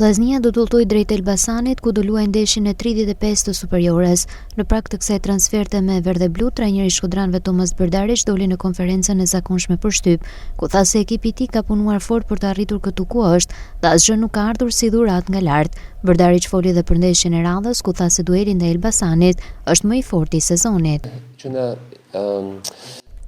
Vllaznia do të udhtojë drejt Elbasanit ku do luajë ndeshjen e 35 të superiores. Në prag të kësaj transferte me verdhe blu, trajneri i Shkodranëve Tomas Berdarić doli në konferencën e zakonshme për shtyp, ku tha se ekipi i tij ka punuar fort për të arritur këtu ku është dhe asgjë nuk ka ardhur si dhuratë nga lart. Berdarić foli edhe për ndeshjen e radhës, ku tha se dueli ndaj Elbasanit është më i forti i sezonit.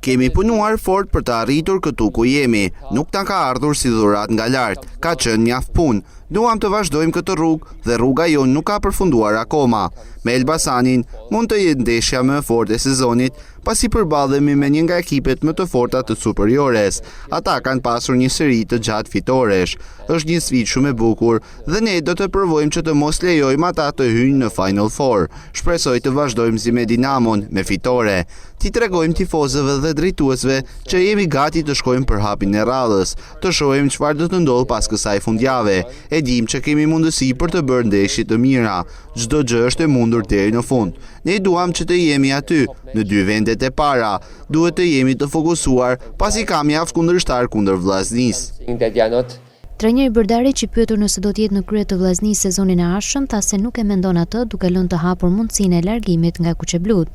Kemi punuar fort për të arritur këtu ku jemi, nuk ta ka ardhur si dhuratë nga lart, ka qenë mjaft punë. Duam të vazhdojmë këtë rrugë dhe rruga jonë nuk ka përfunduar akoma. Me Elbasanin mund të jetë ndeshja më e fortë e sezonit, pasi përballemi me një nga ekipet më të forta të superiores. Ata kanë pasur një seri të gjatë fitoresh. Është një sfidë shumë e bukur dhe ne do të provojmë që të mos lejojmë ata të hyjnë në Final Four. Shpresoj të vazhdojmë si me Dinamon me fitore. Ti tregojmë tifozëve dhe drejtuesve që jemi gati të shkojmë për hapin e radhës, të shohim çfarë do të ndodhë pas kësaj fundjavë. E dim që kemi mundësi për të bërë ndeshje të mira. Çdo gjë është e mundur deri në fund. Ne duam që të jemi aty, në dy vendet e para. Duhet të jemi të fokusuar, pasi ka mjaft kundërshtar kundër Vllaznisë. Trajneri Berdarić, i pyetur nëse do të jetë në krye të Vllaznisë sezonin e ardhshëm, tha se nuk e mendon atë, duke lënë të hapur mundësinë e largimit nga Kuqeblut.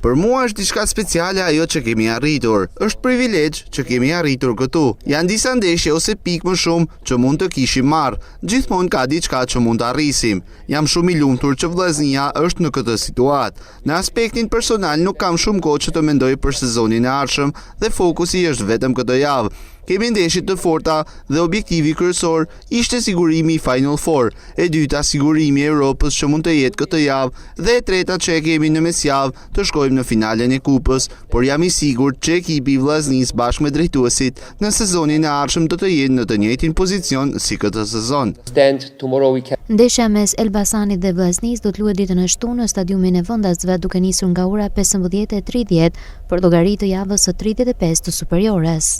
Për mua është diçka speciale ajo që kemi arritur. Është privilegj që kemi arritur këtu. Janë disa ndeshje ose pikë më shumë që mund të kishim marrë. Gjithmonë ka diçka që mund të arrisim. Jam shumë i lumtur që Vllaznia është në këtë situatë. Në aspektin personal nuk kam shumë kohë që të mendoj për sezonin e ardhshëm dhe fokusi është vetëm këtë javë. Kemi ndeshje të forta dhe objektivi kryesor ishte sigurimi i Final Four, e dyta sigurimi i Europës që mund të jetë këtë javë dhe e treta që e kemi në mesjavë të shkojmë në finalen e kupës, por jam i sigurt që ekipi i Vllaznisë bashkë me drejtuesit në sezonin e ardhshëm do të jenë në të njëjtin pozicion si këtë sezon. Ndeshja mes Elbasanit dhe Vllaznisë do të luhet ditën e shtunë në stadiumin e Vendasve, duke nisur nga ora 15:30 për llogari të javës së 35 të superiores.